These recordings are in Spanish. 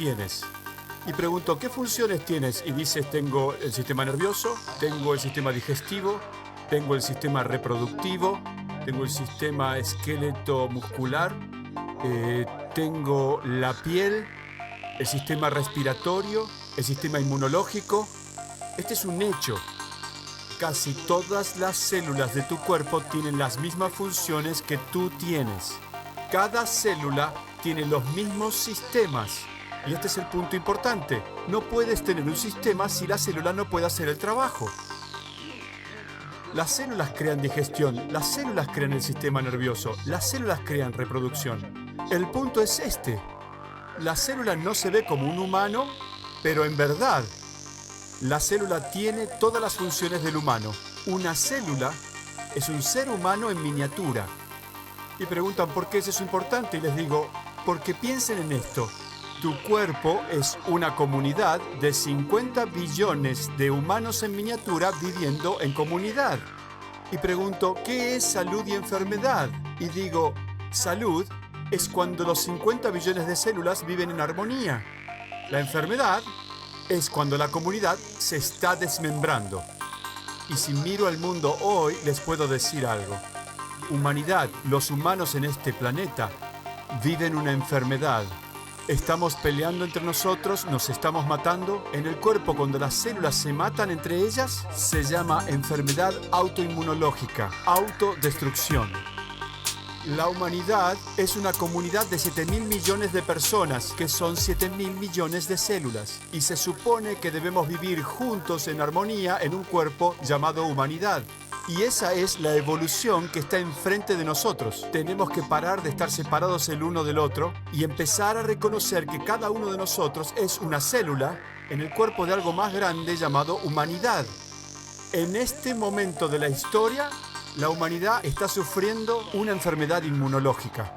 tienes. Y pregunto, ¿qué funciones tienes? Y dices, tengo el sistema nervioso, tengo el sistema digestivo, tengo el sistema reproductivo, tengo el sistema esqueleto muscular, tengo la piel, el sistema respiratorio, el sistema inmunológico. Este es un hecho. Casi todas las células de tu cuerpo tienen las mismas funciones que tú tienes. Cada célula tiene los mismos sistemas. Y este es el punto importante. No puedes tener un sistema si la célula no puede hacer el trabajo. Las células crean digestión, las células crean el sistema nervioso, las células crean reproducción. El punto es este. La célula no se ve como un humano, pero en verdad, la célula tiene todas las funciones del humano. Una célula es un ser humano en miniatura. Y preguntan por qué eso es importante, y les digo, porque piensen en esto. Tu cuerpo es una comunidad de 50 billones de humanos en miniatura viviendo en comunidad. Y pregunto, ¿qué es salud y enfermedad? Y digo, salud es cuando los 50 billones de células viven en armonía. La enfermedad es cuando la comunidad se está desmembrando. Y si miro al mundo hoy, les puedo decir algo. Humanidad, los humanos en este planeta, viven una enfermedad. Estamos peleando entre nosotros, nos estamos matando. En el cuerpo, cuando las células se matan entre ellas, se llama enfermedad autoinmunológica, autodestrucción. La humanidad es una comunidad de 7.000 millones de personas, que son 7.000 millones de células. Y se supone que debemos vivir juntos en armonía en un cuerpo llamado humanidad. Y esa es la evolución que está enfrente de nosotros. Tenemos que parar de estar separados el uno del otro y empezar a reconocer que cada uno de nosotros es una célula en el cuerpo de algo más grande llamado humanidad. En este momento de la historia, la humanidad está sufriendo una enfermedad inmunológica.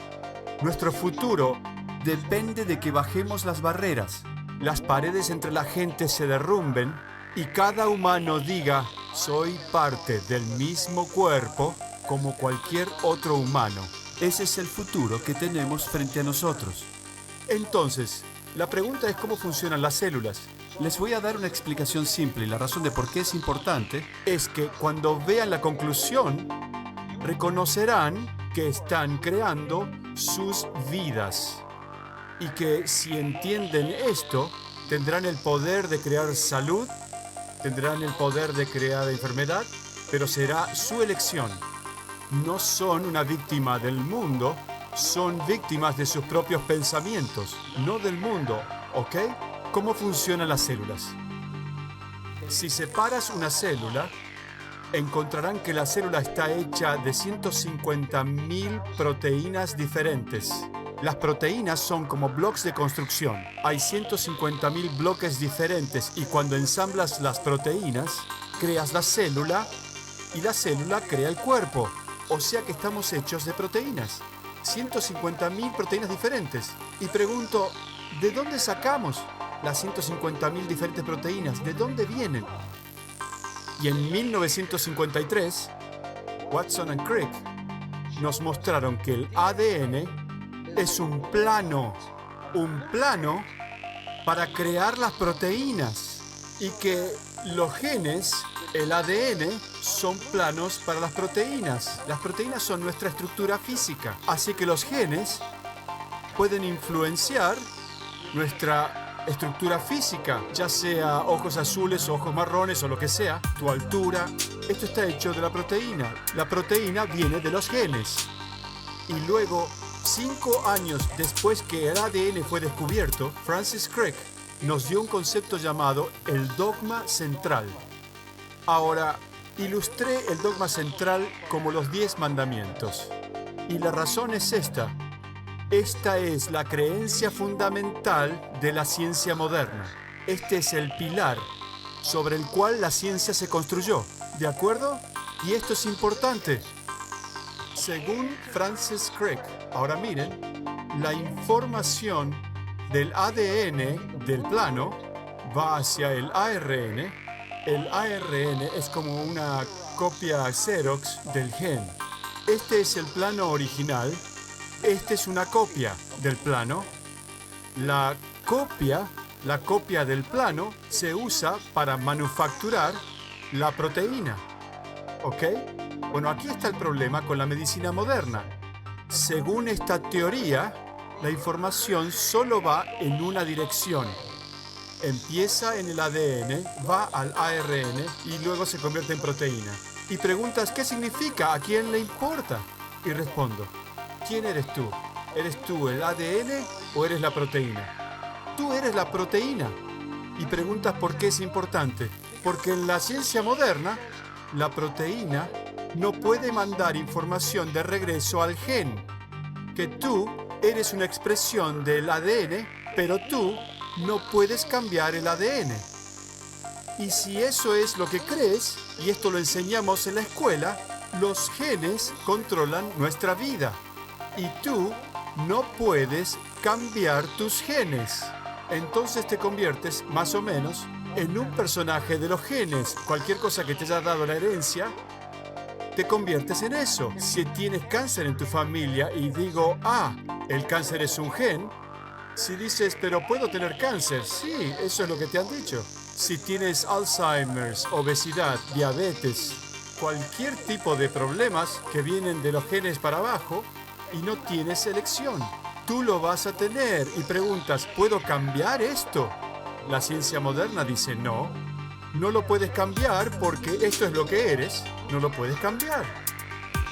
Nuestro futuro depende de que bajemos las barreras, las paredes entre la gente se derrumben y cada humano diga, soy parte del mismo cuerpo como cualquier otro humano. Ese es el futuro que tenemos frente a nosotros. Entonces, la pregunta es cómo funcionan las células. Les voy a dar una explicación simple y la razón de por qué es importante es que cuando vean la conclusión, reconocerán que están creando sus vidas. Y que si entienden esto, tendrán el poder de crear salud, tendrán el poder de crear enfermedad, pero será su elección. No son una víctima del mundo, son víctimas de sus propios pensamientos, no del mundo, ¿ok? ¿Cómo funcionan las células? Si separas una célula, encontrarán que la célula está hecha de 150.000 proteínas diferentes. Las proteínas son como bloques de construcción. Hay 150.000 bloques diferentes y cuando ensamblas las proteínas, creas la célula y la célula crea el cuerpo. O sea que estamos hechos de proteínas. 150.000 proteínas diferentes. Y pregunto, ¿de dónde sacamos las 150.000 diferentes proteínas? ¿De dónde vienen? Y en 1953, Watson and Crick nos mostraron que el ADN es un plano para crear las proteínas y que los genes, el ADN, son planos para las proteínas. Las proteínas son nuestra estructura física, así que los genes pueden influenciar nuestra estructura física, ya sea ojos azules, ojos marrones o lo que sea, tu altura. Esto está hecho de la proteína. La proteína viene de los genes. Y luego, 5 años después que el ADN fue descubierto, Francis Crick nos dio un concepto llamado el dogma central. Ahora, ilustré el dogma central como los 10 mandamientos. Y la razón es esta. Esta es la creencia fundamental de la ciencia moderna. Este es el pilar sobre el cual la ciencia se construyó. ¿De acuerdo? Y esto es importante. Según Francis Crick, ahora miren, la información del ADN del plano va hacia el ARN. El ARN es como una copia Xerox del gen. Este es el plano original. Esta es una copia del plano. La la copia del plano, se usa para manufacturar la proteína. ¿Ok? Bueno, aquí está el problema con la medicina moderna. Según esta teoría, la información solo va en una dirección. Empieza en el ADN, va al ARN y luego se convierte en proteína. Y preguntas, ¿qué significa? ¿A quién le importa? Y respondo, ¿quién eres tú? ¿Eres tú el ADN o eres la proteína? Tú eres la proteína. Y preguntas por qué es importante. Porque en la ciencia moderna, la proteína no puede mandar información de regreso al gen. Que tú eres una expresión del ADN, pero tú no puedes cambiar el ADN. Y si eso es lo que crees, y esto lo enseñamos en la escuela, los genes controlan nuestra vida. Y tú no puedes cambiar tus genes. Entonces te conviertes, más o menos, en un personaje de los genes. Cualquier cosa que te haya dado la herencia, te conviertes en eso. Si tienes cáncer en tu familia y digo, el cáncer es un gen, si dices, pero puedo tener cáncer, sí, eso es lo que te han dicho. Si tienes Alzheimer's, obesidad, diabetes, cualquier tipo de problemas que vienen de los genes para abajo y no tienes elección, tú lo vas a tener y preguntas, ¿puedo cambiar esto? La ciencia moderna dice, no lo puedes cambiar porque esto es lo que eres, no lo puedes cambiar.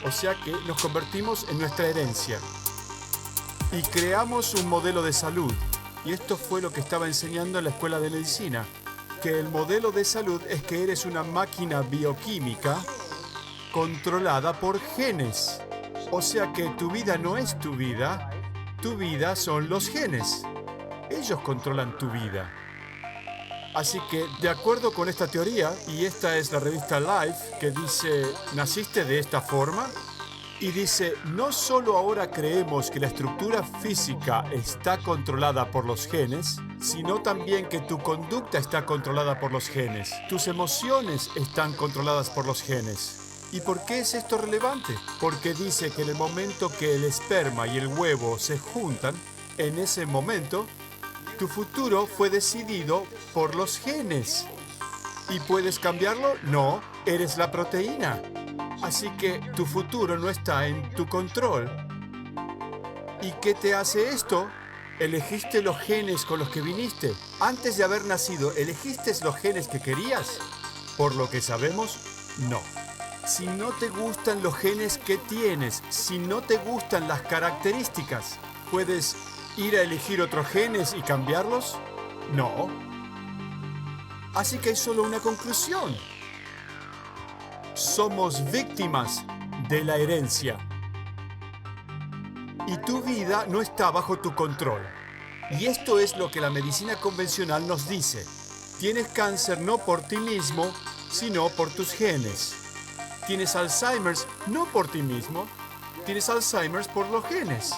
O sea que nos convertimos en nuestra herencia. Y creamos un modelo de salud. Y esto fue lo que estaba enseñando en la escuela de medicina. Que el modelo de salud es que eres una máquina bioquímica controlada por genes. O sea que tu vida no es tu vida son los genes. Ellos controlan tu vida. Así que, de acuerdo con esta teoría, y esta es la revista Life, que dice, ¿naciste de esta forma? Y dice, no solo ahora creemos que la estructura física está controlada por los genes, sino también que tu conducta está controlada por los genes. Tus emociones están controladas por los genes. ¿Y por qué es esto relevante? Porque dice que en el momento que el esperma y el huevo se juntan, en ese momento, tu futuro fue decidido por los genes. ¿Y puedes cambiarlo? No, eres la proteína. Así que tu futuro no está en tu control. ¿Y qué te hace esto? ¿Elegiste los genes con los que viniste? Antes de haber nacido, ¿elegiste los genes que querías? Por lo que sabemos, no. Si no te gustan los genes que tienes, si no te gustan las características, ¿puedes ir a elegir otros genes y cambiarlos? No. Así que hay solo una conclusión. Somos víctimas de la herencia. Y tu vida no está bajo tu control. Y esto es lo que la medicina convencional nos dice. Tienes cáncer no por ti mismo, sino por tus genes. Tienes Alzheimer's no por ti mismo, tienes Alzheimer's por los genes.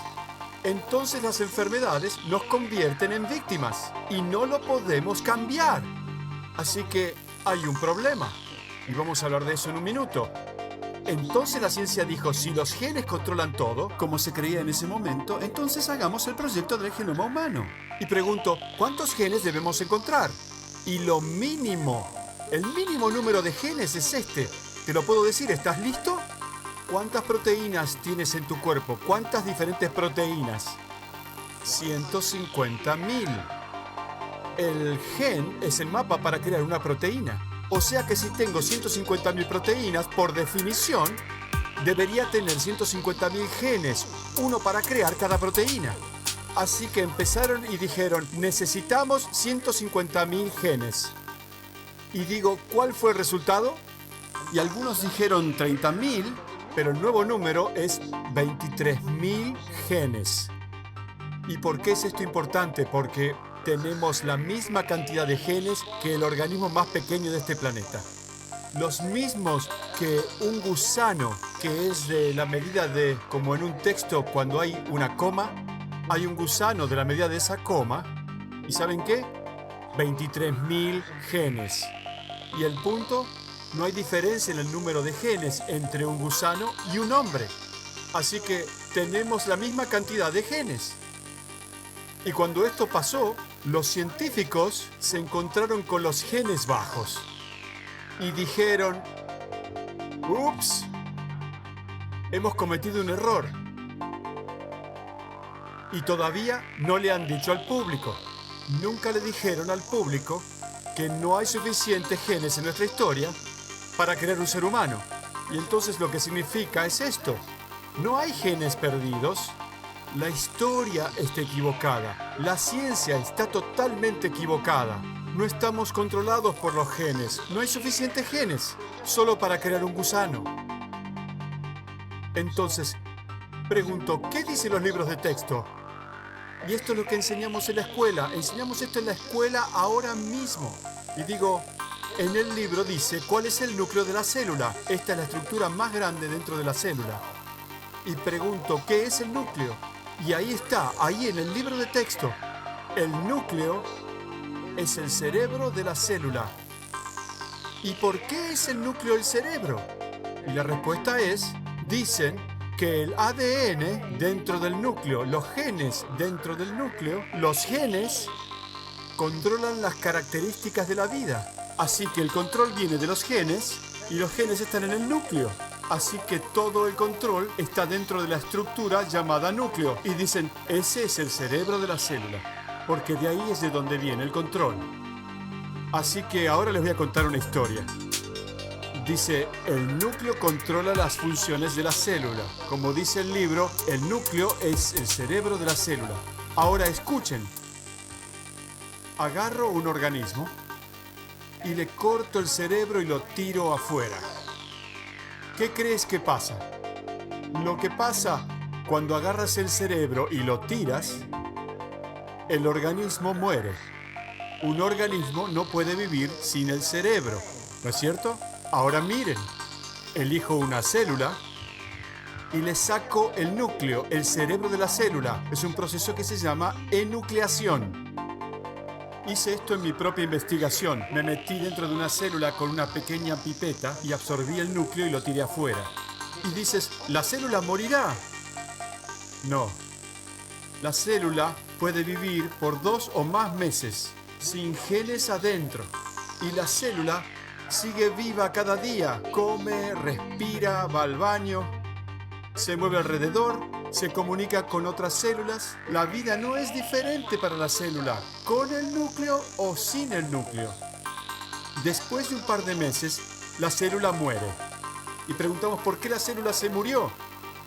Entonces las enfermedades nos convierten en víctimas y no lo podemos cambiar. Así que hay un problema. Y vamos a hablar de eso en un minuto. Entonces la ciencia dijo, si los genes controlan todo, como se creía en ese momento, entonces hagamos el proyecto del genoma humano. Y pregunto, ¿cuántos genes debemos encontrar? Y el mínimo número de genes es este. Te lo puedo decir, ¿estás listo? ¿Cuántas proteínas tienes en tu cuerpo? ¿Cuántas diferentes proteínas? 150.000. El gen es el mapa para crear una proteína. O sea que si tengo 150.000 proteínas, por definición, debería tener 150.000 genes, uno para crear cada proteína. Así que empezaron y dijeron, necesitamos 150.000 genes. Y digo, ¿cuál fue el resultado? Y algunos dijeron 30.000, pero el nuevo número es 23.000 genes. ¿Y por qué es esto importante? Porque tenemos la misma cantidad de genes que el organismo más pequeño de este planeta. Los mismos que un gusano, que es de la medida de, como en un texto cuando hay una coma, hay un gusano de la medida de esa coma. ¿Y saben qué? 23.000 genes. Y el punto, no hay diferencia en el número de genes entre un gusano y un hombre. Así que tenemos la misma cantidad de genes. Y cuando esto pasó, Los científicos se encontraron con los genes bajos y dijeron, ups, hemos cometido un error. Y todavía no le han dicho al público. Nunca le dijeron al público que no hay suficientes genes en nuestra historia para crear un ser humano. Y entonces lo que significa es esto. No hay genes perdidos. La historia está equivocada. La ciencia está totalmente equivocada. No estamos controlados por los genes. No hay suficientes genes solo para crear un gusano. Entonces, pregunto, ¿qué dicen los libros de texto? Y esto es lo que enseñamos en la escuela. Enseñamos esto en la escuela ahora mismo. Y digo, en el libro dice cuál es el núcleo de la célula. Esta es la estructura más grande dentro de la célula. Y pregunto, ¿qué es el núcleo? Y ahí está, ahí en el libro de texto. El núcleo es el cerebro de la célula. ¿Y por qué es el núcleo el cerebro? Y la respuesta es, dicen que el ADN dentro del núcleo, los genes dentro del núcleo, los genes controlan las características de la vida. Así que el control viene de los genes y los genes están en el núcleo. Así que todo el control está dentro de la estructura llamada núcleo. Y dicen, ese es el cerebro de la célula, porque de ahí es de donde viene el control. Así que ahora les voy a contar una historia. Dice, el núcleo controla las funciones de la célula. Como dice el libro, el núcleo es el cerebro de la célula. Ahora escuchen. Agarro un organismo y le corto el cerebro y lo tiro afuera. ¿Qué crees que pasa? Lo que pasa cuando agarras el cerebro y lo tiras, el organismo muere. Un organismo no puede vivir sin el cerebro, ¿no es cierto? Ahora miren, elijo una célula y le saco el núcleo, el cerebro de la célula. Es un proceso que se llama enucleación. Hice esto en mi propia investigación. Me metí dentro de una célula con una pequeña pipeta y absorbí el núcleo y lo tiré afuera. Y dices, ¿la célula morirá? No. La célula puede vivir por 2 o más meses sin genes adentro. Y la célula sigue viva cada día. Come, respira, va al baño, se mueve alrededor, se comunica con otras células. La vida no es diferente para la célula, con el núcleo o sin el núcleo. Después de un par de meses, la célula muere. Y preguntamos por qué la célula se murió.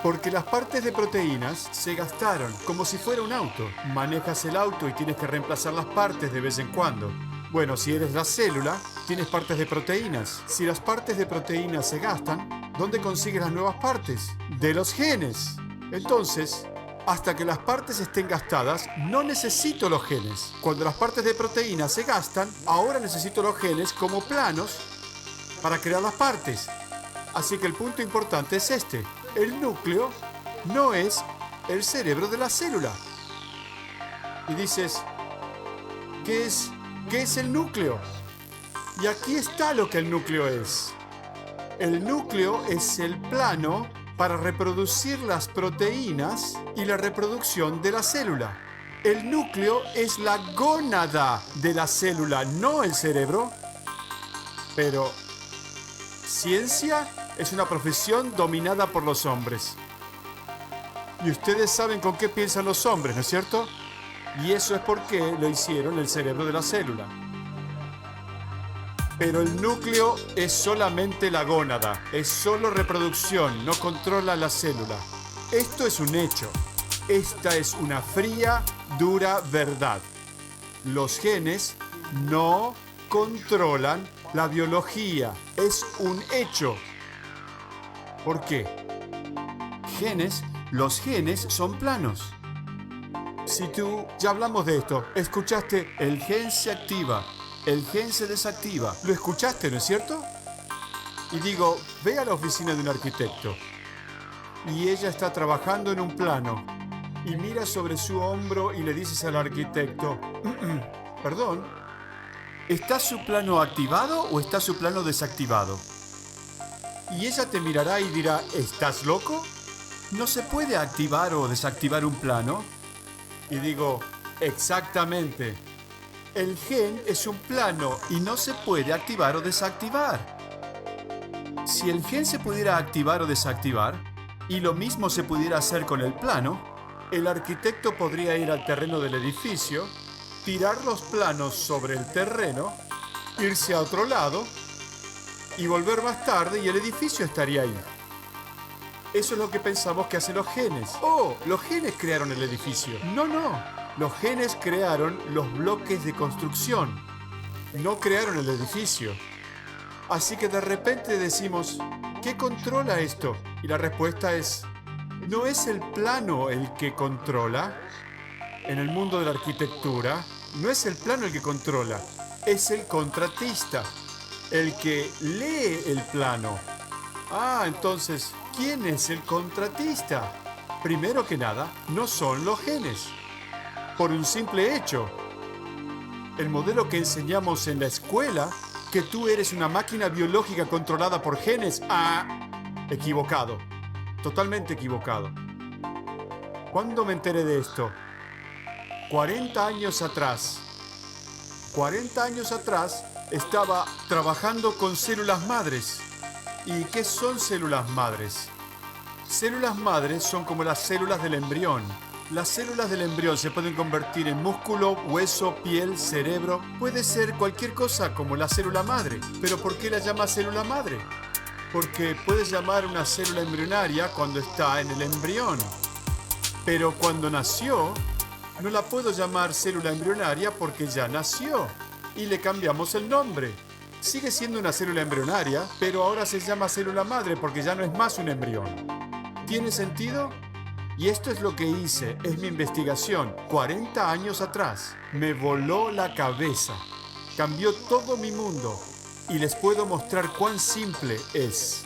Porque las partes de proteínas se gastaron, como si fuera un auto. Manejas el auto y tienes que reemplazar las partes de vez en cuando. Bueno, si eres la célula, tienes partes de proteínas. Si las partes de proteínas se gastan, ¿dónde consigues las nuevas partes? De los genes. Entonces, hasta que las partes estén gastadas, no necesito los genes. Cuando las partes de proteínas se gastan, ahora necesito los genes como planos para crear las partes. Así que el punto importante es este. El núcleo no es el cerebro de la célula. Y dices, ¿qué es el núcleo? Y aquí está lo que el núcleo es. El núcleo es el plano para reproducir las proteínas y la reproducción de la célula. El núcleo es la gónada de la célula, no el cerebro. Pero ciencia es una profesión dominada por los hombres. Y ustedes saben con qué piensan los hombres, ¿no es cierto? Y eso es porque lo hicieron el cerebro de la célula. Pero el núcleo es solamente la gónada, es solo reproducción, no controla la célula. Esto es un hecho. Esta es una fría, dura verdad. Los genes no controlan la biología. Es un hecho. ¿Por qué? Los genes son planos. Si tú, ya hablamos de esto, escuchaste el gen se activa, el gen se desactiva. ¿Lo escuchaste, no es cierto? Y digo, ve a la oficina de un arquitecto y ella está trabajando en un plano y mira sobre su hombro y le dices al arquitecto, perdón, ¿está su plano activado o está su plano desactivado? Y ella te mirará y dirá, ¿estás loco? ¿No se puede activar o desactivar un plano? Y digo, exactamente. El gen es un plano y no se puede activar o desactivar. Si el gen se pudiera activar o desactivar, y lo mismo se pudiera hacer con el plano, el arquitecto podría ir al terreno del edificio, tirar los planos sobre el terreno, irse a otro lado y volver más tarde y el edificio estaría ahí. Eso es lo que pensamos que hacen los genes. ¡Oh! Los genes crearon el edificio. No, no. Los genes crearon los bloques de construcción. No crearon el edificio. Así que de repente decimos, ¿qué controla esto? Y la respuesta es, no es el plano el que controla. En el mundo de la arquitectura, no es el plano el que controla, es el contratista, el que lee el plano. Ah, entonces, ¿quién es el contratista? Primero que nada, no son los genes. Por un simple hecho. El modelo que enseñamos en la escuela, que tú eres una máquina biológica controlada por genes, equivocado. Totalmente equivocado. ¿Cuándo me enteré de esto? 40 años atrás. 40 años atrás estaba trabajando con células madres. ¿Y qué son células madres? Células madres son como las células del embrión. Las células del embrión se pueden convertir en músculo, hueso, piel, cerebro. Puede ser cualquier cosa como la célula madre. ¿Pero por qué la llama célula madre? Porque puedes llamar una célula embrionaria cuando está en el embrión. Pero cuando nació, no la puedo llamar célula embrionaria porque ya nació. Y le cambiamos el nombre. Sigue siendo una célula embrionaria, pero ahora se llama célula madre porque ya no es más un embrión. ¿Tiene sentido? Y esto es lo que hice, es mi investigación, 40 años atrás. Me voló la cabeza. Cambió todo mi mundo. Y les puedo mostrar cuán simple es.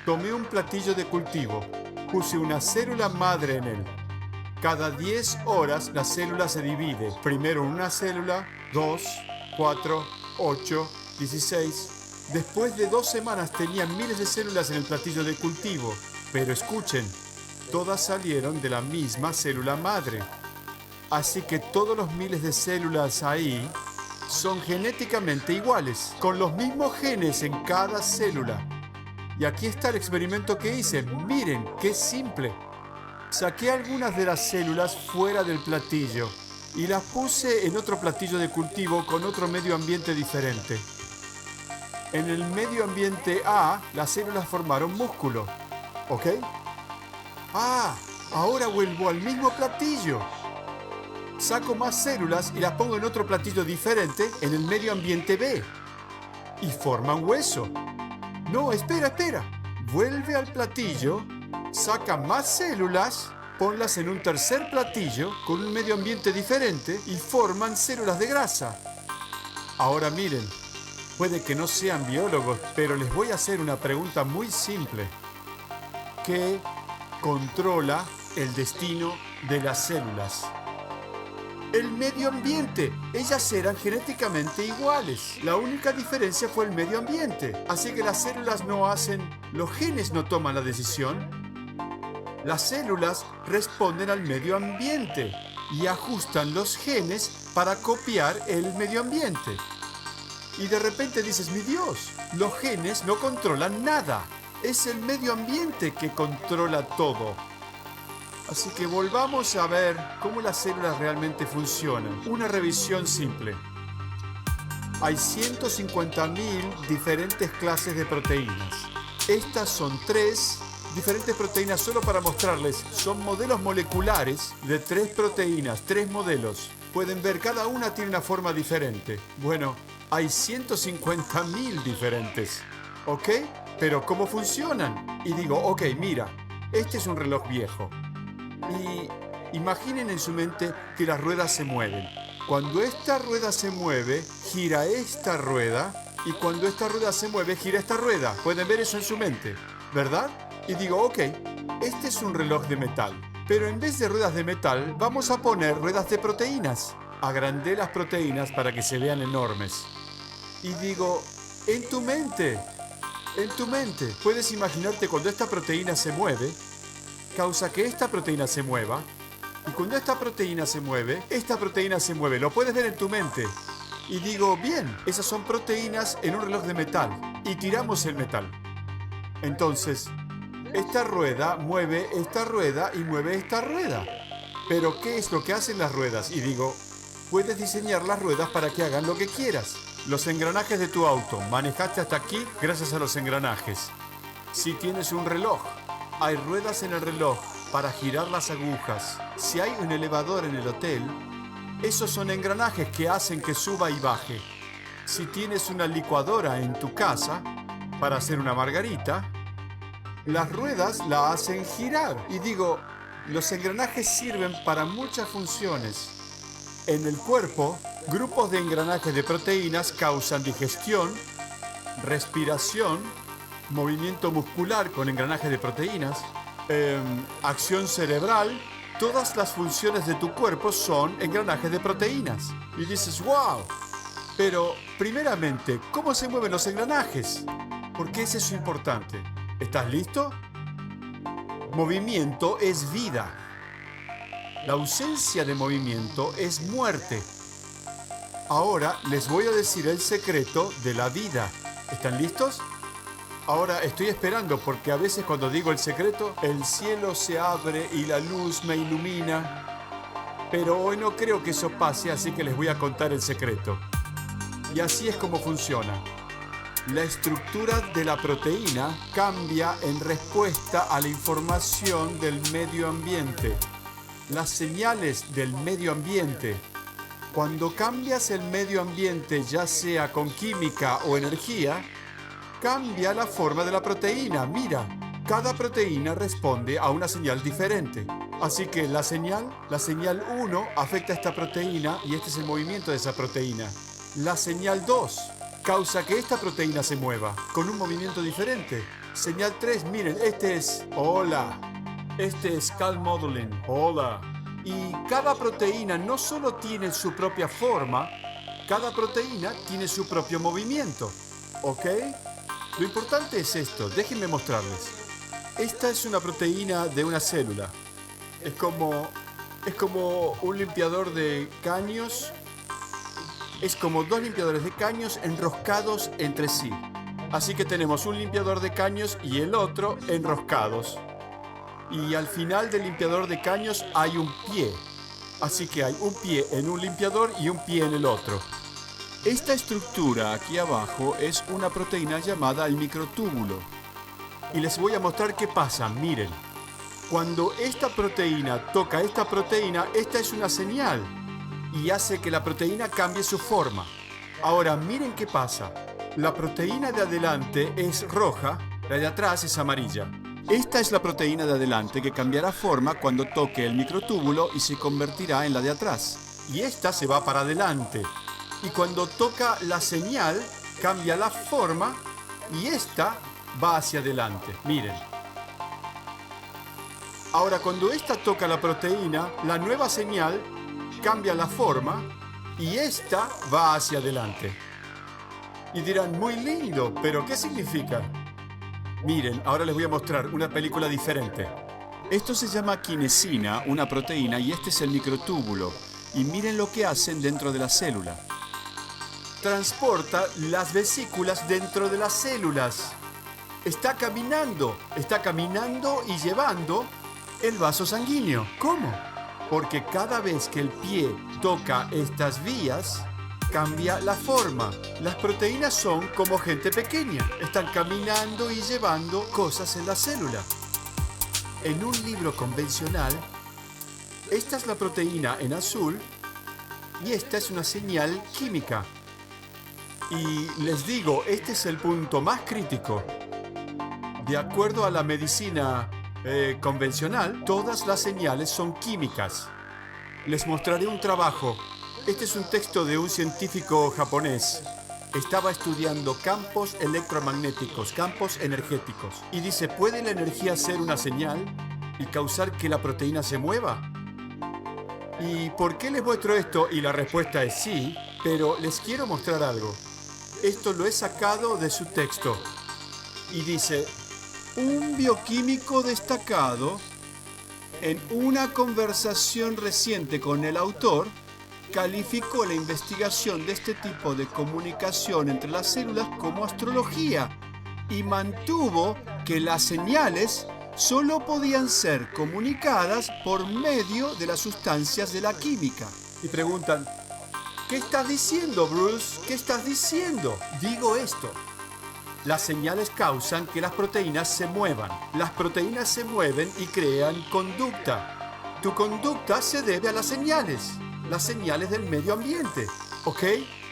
Tomé un platillo de cultivo, puse una célula madre en él. Cada 10 horas la célula se divide. Primero una célula, 2, 4, 8, 16. Después de 2 semanas tenía miles de células en el platillo de cultivo. Pero escuchen, todas salieron de la misma célula madre. Así que todos los miles de células ahí son genéticamente iguales, con los mismos genes en cada célula. Y aquí está el experimento que hice. Miren, qué simple. Saqué algunas de las células fuera del platillo y las puse en otro platillo de cultivo con otro medio ambiente diferente. En el medio ambiente A, las células formaron músculo. ¿Ok? Ahora vuelvo al mismo platillo. Saco más células y las pongo en otro platillo diferente en el medio ambiente B. Y forman hueso. No, espera. Vuelve al platillo, saca más células, ponlas en un tercer platillo con un medio ambiente diferente y forman células de grasa. Ahora miren, puede que no sean biólogos, pero les voy a hacer una pregunta muy simple. ¿Qué controla el destino de las células? El medio ambiente. Ellas eran genéticamente iguales. La única diferencia fue el medio ambiente. Así que las células no hacen... Los genes no toman la decisión. Las células responden al medio ambiente y ajustan los genes para copiar el medio ambiente. Y de repente dices, mi Dios, los genes no controlan nada. Es el medio ambiente que controla todo. Así que volvamos a ver cómo las células realmente funcionan. Una revisión simple. Hay 150.000 diferentes clases de proteínas. Estas son 3 diferentes proteínas solo para mostrarles. Son modelos moleculares de 3 proteínas, 3 modelos. Pueden ver, cada una tiene una forma diferente. Bueno, hay 150.000 diferentes. ¿Ok? Pero ¿cómo funcionan? Y digo, ok, mira, este es un reloj viejo. Y imaginen en su mente que las ruedas se mueven. Cuando esta rueda se mueve, gira esta rueda. Y cuando esta rueda se mueve, gira esta rueda. Pueden ver eso en su mente, ¿verdad? Y digo, ok, este es un reloj de metal. Pero en vez de ruedas de metal, vamos a poner ruedas de proteínas. Agrandé las proteínas para que se vean enormes. Y digo, en tu mente, puedes imaginarte cuando esta proteína se mueve, causa que esta proteína se mueva, Y cuando esta proteína se mueve, lo puedes ver en tu mente. Y digo, bien, esas son proteínas en un reloj de metal. Y tiramos el metal. Entonces, esta rueda mueve esta rueda y mueve esta rueda. Pero, ¿qué es lo que hacen las ruedas? Y digo, puedes diseñar las ruedas para que hagan lo que quieras. Los engranajes de tu auto, manejaste hasta aquí gracias a los engranajes. Si tienes un reloj, hay ruedas en el reloj para girar las agujas. Si hay un elevador en el hotel, esos son engranajes que hacen que suba y baje. Si tienes una licuadora en tu casa para hacer una margarita, las ruedas la hacen girar. Y digo, los engranajes sirven para muchas funciones. En el cuerpo, grupos de engranajes de proteínas causan digestión, respiración, movimiento muscular con engranajes de proteínas, acción cerebral. Todas las funciones de tu cuerpo son engranajes de proteínas. Y dices, wow. Pero, primeramente, ¿cómo se mueven los engranajes? Porque es eso importante. ¿Estás listo? Movimiento es vida. La ausencia de movimiento es muerte. Ahora les voy a decir el secreto de la vida. ¿Están listos? Ahora estoy esperando porque a veces cuando digo el secreto, el cielo se abre y la luz me ilumina. Pero hoy no creo que eso pase, así que les voy a contar el secreto. Y así es como funciona. La estructura de la proteína cambia en respuesta a la información del medio ambiente. Las señales del medio ambiente. Cuando cambias el medio ambiente, ya sea con química o energía, cambia la forma de la proteína. Mira, cada proteína responde a una señal diferente. Así que la señal 1 afecta a esta proteína y este es el movimiento de esa proteína. La señal 2 causa que esta proteína se mueva con un movimiento diferente. Señal 3, miren, este es hola. Este es Cal Modeling. Hola. Y cada proteína no solo tiene su propia forma, cada proteína tiene su propio movimiento. ¿Ok? Lo importante es esto, déjenme mostrarles. Esta es una proteína de una célula. Es como un limpiador de caños. Es como dos limpiadores de caños enroscados entre sí. Así que tenemos un limpiador de caños y el otro enroscados. Y al final del limpiador de caños hay un pie. Así que hay un pie en un limpiador y un pie en el otro. Esta estructura aquí abajo es una proteína llamada el microtúbulo. Y les voy a mostrar qué pasa, miren. Cuando esta proteína toca esta proteína, esta es una señal. Y hace que la proteína cambie su forma. Ahora miren qué pasa. La proteína de adelante es roja, la de atrás es amarilla. Esta es la proteína de adelante que cambiará forma cuando toque el microtúbulo y se convertirá en la de atrás. Y esta se va para adelante. Y cuando toca la señal, cambia la forma y esta va hacia adelante. Miren. Ahora, cuando esta toca la proteína, la nueva señal cambia la forma y esta va hacia adelante. Y dirán, muy lindo, pero ¿qué significa? Miren, ahora les voy a mostrar una película diferente. Esto se llama quinesina, una proteína, y este es el microtúbulo. Y miren lo que hacen dentro de la célula. Transporta las vesículas dentro de las células. Está caminando y llevando el vaso sanguíneo. ¿Cómo? Porque cada vez que el pie toca estas vías, cambia la forma. Las proteínas son como gente pequeña. Están caminando y llevando cosas en la célula. En un libro convencional, esta es la proteína en azul y esta es una señal química. Y les digo, este es el punto más crítico. De acuerdo a la medicina convencional, todas las señales son químicas. Les mostraré un trabajo. Este es un texto de un científico japonés. Estaba estudiando campos electromagnéticos, campos energéticos. Y dice, ¿puede la energía ser una señal y causar que la proteína se mueva? ¿Y por qué les muestro esto? Y la respuesta es sí, pero les quiero mostrar algo. Esto lo he sacado de su texto. Y dice, un bioquímico destacado En una conversación reciente con el autor, calificó la investigación de este tipo de comunicación entre las células como astrología y mantuvo que las señales solo podían ser comunicadas por medio de las sustancias de la química. Y preguntan, ¿qué estás diciendo, Bruce? ¿Qué estás diciendo? Digo esto. Las señales causan que las proteínas se muevan. Las proteínas se mueven y crean conducta. Tu conducta se debe a las señales del medio ambiente. ¿Ok?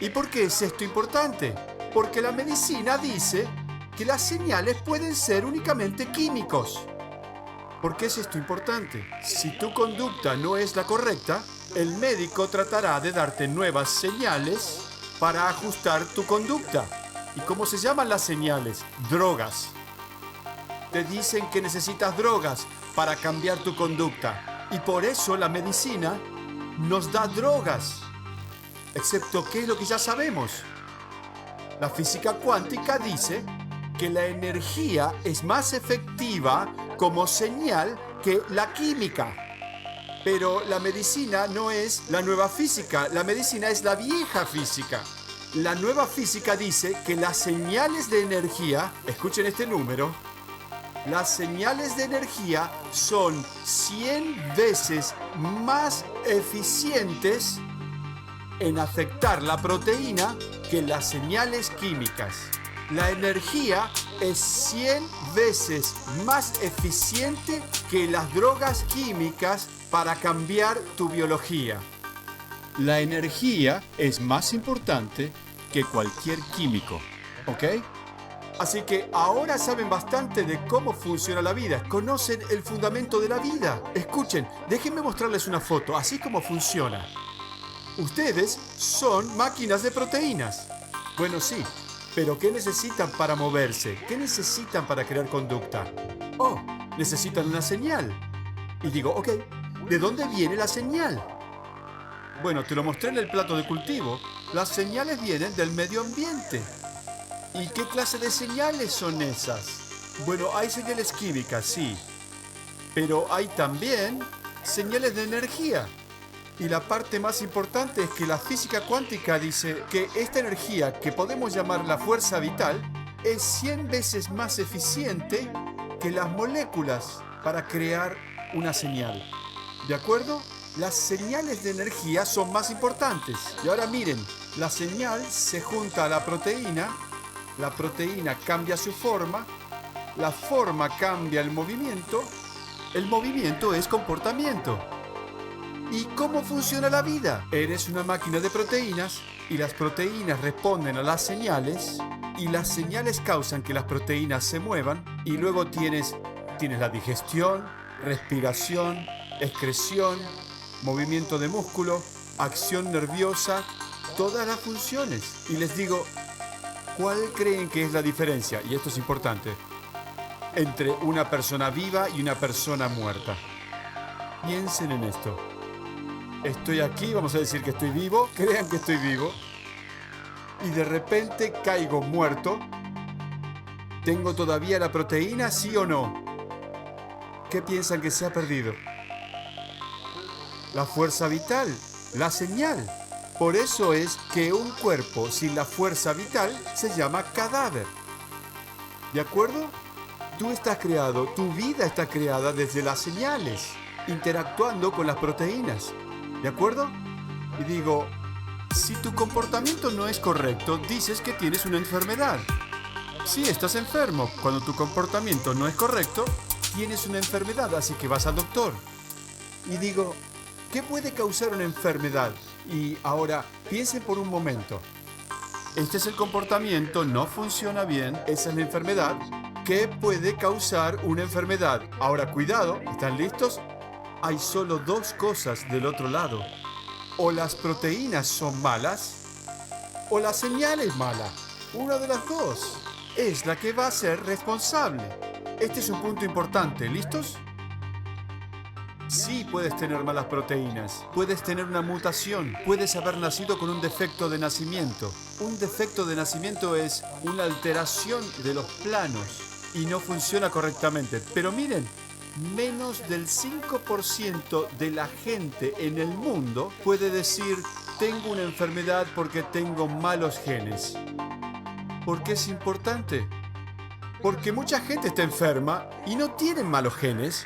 ¿Y por qué es esto importante? Porque la medicina dice que las señales pueden ser únicamente químicos. ¿Por qué es esto importante? Si tu conducta no es la correcta, el médico tratará de darte nuevas señales para ajustar tu conducta. ¿Y cómo se llaman las señales? Drogas. Te dicen que necesitas drogas para cambiar tu conducta. Y por eso la medicina nos da drogas. Excepto que es lo que ya sabemos. La física cuántica dice que la energía es más efectiva como señal que la química. Pero la medicina no es la nueva física, la medicina es la vieja física. La nueva física dice que las señales de energía, escuchen este número, las señales de energía son 100 veces más eficientes en afectar la proteína que las señales químicas. La energía es 100 veces más eficiente que las drogas químicas para cambiar tu biología. La energía es más importante que cualquier químico, ¿ok? Así que ahora saben bastante de cómo funciona la vida. Conocen el fundamento de la vida. Escuchen, déjenme mostrarles una foto, así como funciona. Ustedes son máquinas de proteínas. Bueno, sí, pero ¿qué necesitan para moverse? ¿Qué necesitan para crear conducta? Oh, necesitan una señal. Y digo, ok, ¿de dónde viene la señal? Bueno, te lo mostré en el plato de cultivo. Las señales vienen del medio ambiente. ¿Y qué clase de señales son esas? Bueno, hay señales químicas, sí. Pero hay también señales de energía. Y la parte más importante es que la física cuántica dice que esta energía, que podemos llamar la fuerza vital, es 100 veces más eficiente que las moléculas para crear una señal. ¿De acuerdo? Las señales de energía son más importantes. Y ahora miren, la señal se junta a la proteína cambia su forma, la forma cambia el movimiento es comportamiento. ¿Y cómo funciona la vida? Eres una máquina de proteínas y las proteínas responden a las señales y las señales causan que las proteínas se muevan y luego tienes la digestión, respiración, excreción, movimiento de músculo, acción nerviosa, todas las funciones. Y les digo, ¿cuál creen que es la diferencia? Y esto es importante. Entre una persona viva y una persona muerta. Piensen en esto. Estoy aquí, vamos a decir que estoy vivo, crean que estoy vivo, y de repente caigo muerto. ¿Tengo todavía la proteína, sí o no? ¿Qué piensan que se ha perdido? La fuerza vital, la señal. Por eso es que un cuerpo sin la fuerza vital se llama cadáver. ¿De acuerdo? Tú estás creado, tu vida está creada desde las señales, interactuando con las proteínas. ¿De acuerdo? Y digo, si tu comportamiento no es correcto, dices que tienes una enfermedad. Sí, estás enfermo. Cuando tu comportamiento no es correcto, tienes una enfermedad, así que vas al doctor. Y digo, ¿qué puede causar una enfermedad? Y ahora, piensen por un momento. Este es el comportamiento, no funciona bien, esa es la enfermedad. ¿Qué puede causar una enfermedad? Ahora, cuidado, ¿están listos? Hay solo dos cosas del otro lado. O las proteínas son malas, o la señal es mala. Una de las dos es la que va a ser responsable. Este es un punto importante, ¿listos? Sí puedes tener malas proteínas, puedes tener una mutación, puedes haber nacido con un defecto de nacimiento. Un defecto de nacimiento es una alteración de los planos y no funciona correctamente. Pero miren, menos del 5% de la gente en el mundo puede decir tengo una enfermedad porque tengo malos genes. ¿Por qué es importante? Porque mucha gente está enferma y no tienen malos genes.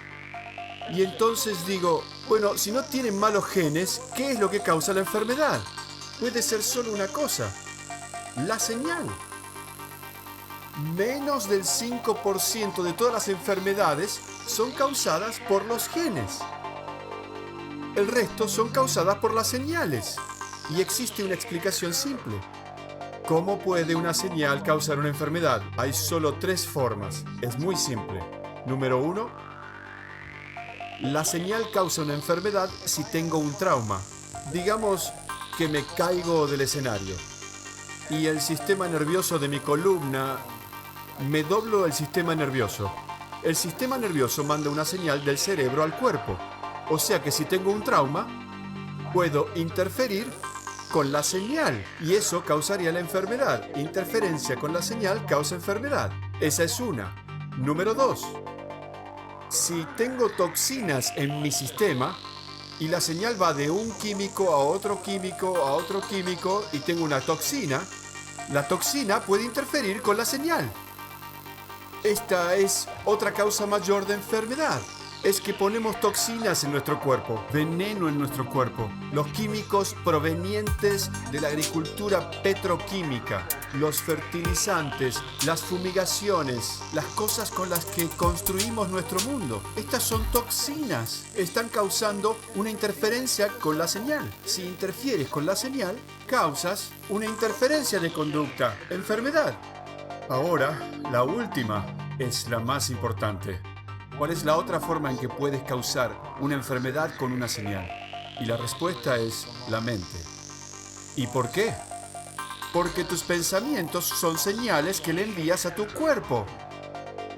Y entonces digo, bueno, si no tienen malos genes, ¿qué es lo que causa la enfermedad? Puede ser solo una cosa, la señal. Menos del 5% de todas las enfermedades son causadas por los genes. El resto son causadas por las señales. Y existe una explicación simple. ¿Cómo puede una señal causar una enfermedad? Hay solo 3 formas. Es muy simple. Número 1. La señal causa una enfermedad si tengo un trauma. Digamos que me caigo del escenario. Y el sistema nervioso de mi columna... Me doblo el sistema nervioso. El sistema nervioso manda una señal del cerebro al cuerpo. O sea que si tengo un trauma, puedo interferir con la señal. Y eso causaría la enfermedad. Interferencia con la señal causa enfermedad. Esa es una. Número 2. Si tengo toxinas en mi sistema y la señal va de un químico a otro químico a otro químico y tengo una toxina, la toxina puede interferir con la señal. Esta es otra causa mayor de enfermedad. Es que ponemos toxinas en nuestro cuerpo, veneno en nuestro cuerpo. Los químicos provenientes de la agricultura petroquímica, los fertilizantes, las fumigaciones, las cosas con las que construimos nuestro mundo. Estas son toxinas. Están causando una interferencia con la señal. Si interfieres con la señal, causas una interferencia de conducta, enfermedad. Ahora, la última es la más importante. ¿Cuál es la otra forma en que puedes causar una enfermedad con una señal? Y la respuesta es la mente. ¿Y por qué? Porque tus pensamientos son señales que le envías a tu cuerpo.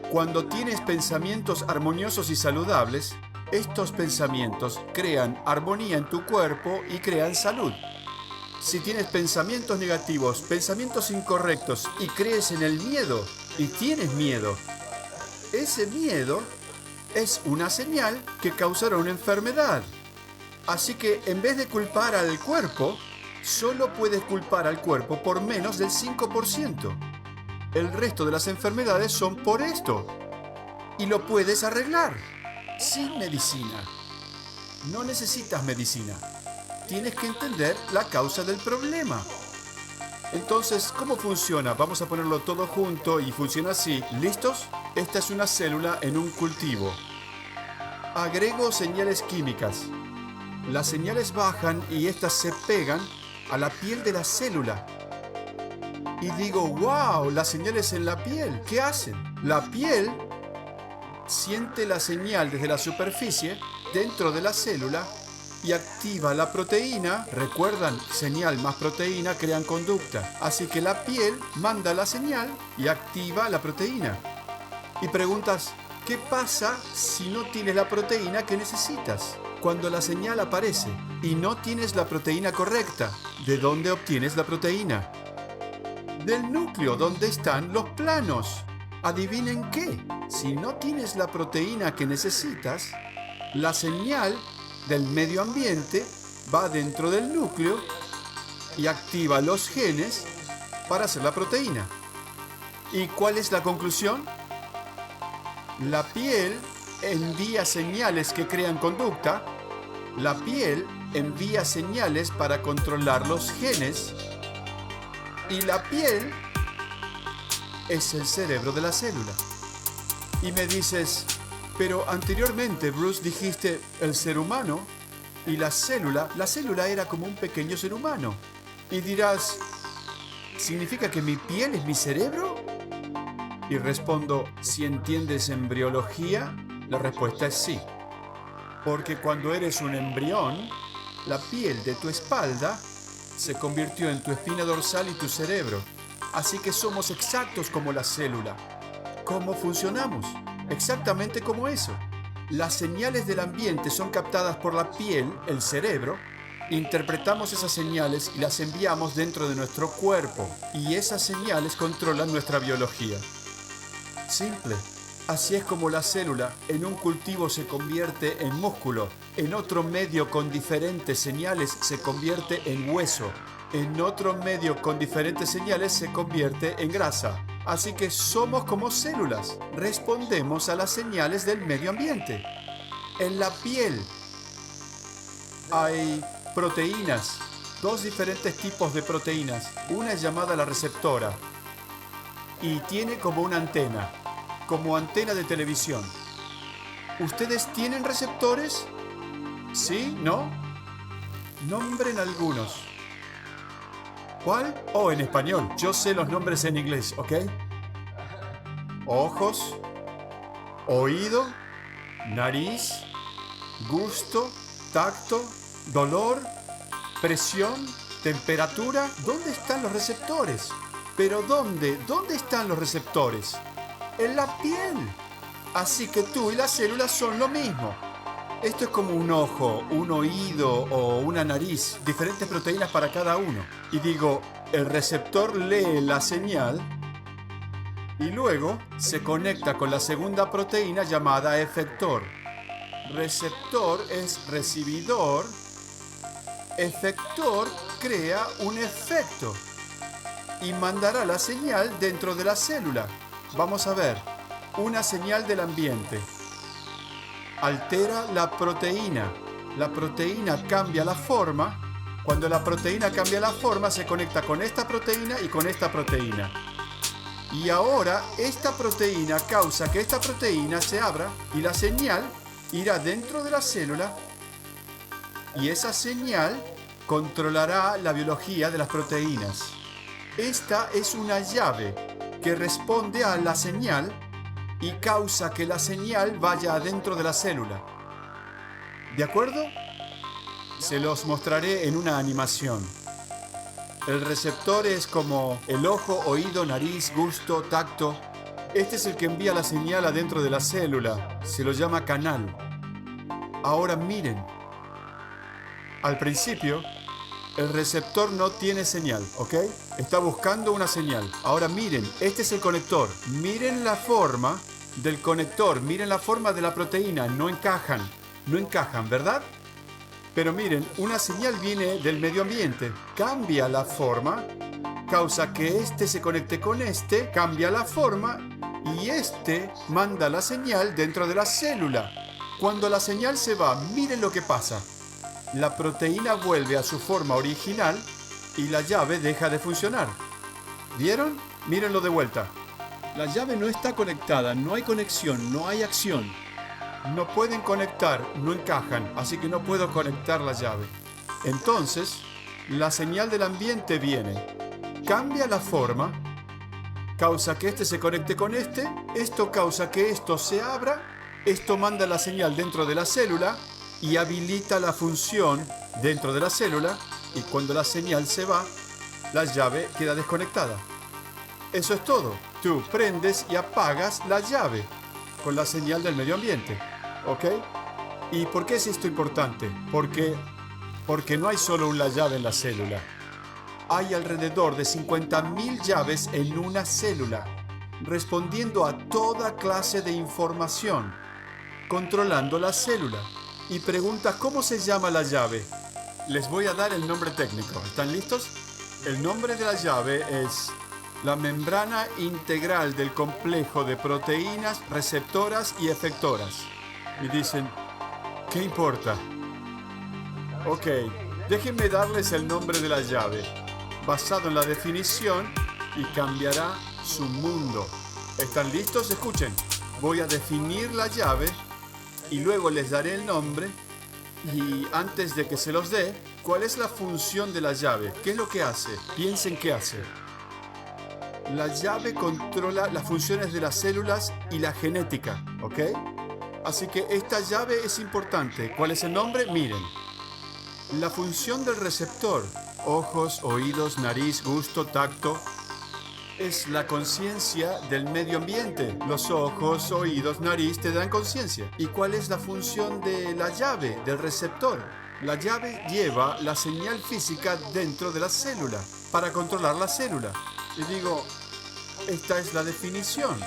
Cuando tienes pensamientos armoniosos y saludables, estos pensamientos crean armonía en tu cuerpo y crean salud. Si tienes pensamientos negativos, pensamientos incorrectos y crees en el miedo y tienes miedo, ese miedo es una señal que causará una enfermedad. Así que en vez de culpar al cuerpo, solo puedes culpar al cuerpo por menos del 5%. El resto de las enfermedades son por esto. Y lo puedes arreglar sin medicina. No necesitas medicina. Tienes que entender la causa del problema. Entonces, ¿cómo funciona? Vamos a ponerlo todo junto y funciona así. ¿Listos? Esta es una célula en un cultivo. Agrego señales químicas. Las señales bajan y estas se pegan a la piel de la célula. Y digo, ¡wow! Las señales en la piel. ¿Qué hacen? La piel siente la señal desde la superficie dentro de la célula y activa la proteína. Recuerdan, señal más proteína crean conducta. Así que la piel manda la señal y activa la proteína. Y preguntas, ¿qué pasa si no tienes la proteína que necesitas? Cuando la señal aparece y no tienes la proteína correcta, ¿de dónde obtienes la proteína? Del núcleo, donde están los planos. ¿Adivinen qué? Si no tienes la proteína que necesitas, la señal del medio ambiente va dentro del núcleo y activa los genes para hacer la proteína. ¿Y cuál es la conclusión? La piel envía señales que crean conducta. La piel envía señales para controlar los genes. Y la piel es el cerebro de la célula. Y me dices, pero anteriormente, Bruce, dijiste el ser humano y la célula era como un pequeño ser humano. Y dirás, ¿significa que mi piel es mi cerebro? Y respondo, si entiendes embriología, la respuesta es sí. Porque cuando eres un embrión, la piel de tu espalda se convirtió en tu espina dorsal y tu cerebro. Así que somos exactos como la célula. ¿Cómo funcionamos? Exactamente como eso. Las señales del ambiente son captadas por la piel, el cerebro. Interpretamos esas señales y las enviamos dentro de nuestro cuerpo. Y esas señales controlan nuestra biología. Simple. Así es como la célula en un cultivo se convierte en músculo, en otro medio con diferentes señales se convierte en hueso, en otro medio con diferentes señales se convierte en grasa. Así que somos como células, respondemos a las señales del medio ambiente. En la piel hay proteínas, dos diferentes tipos de proteínas. Una es llamada la receptora y tiene como una antena, como antena de televisión. ¿Ustedes tienen receptores? ¿Sí? ¿No? Nombren algunos. ¿Cuál? Oh, en español. Yo sé los nombres en inglés, ¿ok? Ojos, oído, nariz, gusto, tacto, dolor, presión, temperatura. ¿Dónde están los receptores? ¿Pero dónde? ¿Dónde están los receptores? En la piel. Así que tú y las células son lo mismo. Esto es como un ojo, un oído o una nariz, diferentes proteínas para cada uno. Y digo, el receptor lee la señal y luego se conecta con la segunda proteína llamada efector. Receptor es recibidor. Efector crea un efecto y mandará la señal dentro de la célula. Vamos a ver, una señal del ambiente. Altera la proteína. La proteína cambia la forma. Cuando la proteína cambia la forma, se conecta con esta proteína y con esta proteína. Y ahora esta proteína causa que esta proteína se abra y la señal irá dentro de la célula y esa señal controlará la biología de las proteínas. Esta es una llave que responde a la señal y causa que la señal vaya adentro de la célula. ¿De acuerdo? Se los mostraré en una animación. El receptor es como el ojo, oído, nariz, gusto, tacto. Este es el que envía la señal adentro de la célula. Se lo llama canal. Ahora miren. Al principio, el receptor no tiene señal, ¿ok? Está buscando una señal. Ahora miren, este es el conector. Miren la forma del conector. Miren la forma de la proteína. No encajan. No encajan, ¿verdad? Pero miren, una señal viene del medio ambiente. Cambia la forma, causa que este se conecte con este, cambia la forma y este manda la señal dentro de la célula. Cuando la señal se va, miren lo que pasa. La proteína vuelve a su forma original y la llave deja de funcionar. ¿Vieron? Mírenlo de vuelta. La llave no está conectada, no hay conexión, no hay acción. No pueden conectar, no encajan, así que no puedo conectar la llave. Entonces, la señal del ambiente viene, cambia la forma, causa que este se conecte con este, esto causa que esto se abra, esto manda la señal dentro de la célula y habilita la función dentro de la célula y cuando la señal se va, la llave queda desconectada. Eso es todo. Tú prendes y apagas la llave con la señal del medio ambiente, ¿ok? ¿Y por qué es esto importante? Porque no hay solo una llave en la célula. Hay alrededor de 50.000 llaves en una célula, respondiendo a toda clase de información, controlando la célula. Y pregunta, ¿cómo se llama la llave? Les voy a dar el nombre técnico. ¿Están listos? El nombre de la llave es la membrana integral del complejo de proteínas receptoras y efectoras. Y dicen, ¿qué importa? Ok, déjenme darles el nombre de la llave, basado en la definición, y cambiará su mundo. ¿Están listos? Escuchen. Voy a definir la llave y luego les daré el nombre. Y antes de que se los dé, ¿cuál es la función de la llave? ¿Qué es lo que hace? Piensen qué hace. La llave controla las funciones de las células y la genética, ¿ok? Así que esta llave es importante. ¿Cuál es el nombre? Miren. La función del receptor, ojos, oídos, nariz, gusto, tacto, es la conciencia del medio ambiente. Los ojos, oídos, nariz te dan conciencia. ¿Y cuál es la función de la llave, del receptor? La llave lleva la señal física dentro de la célula para controlar la célula. Y digo, esta es la definición.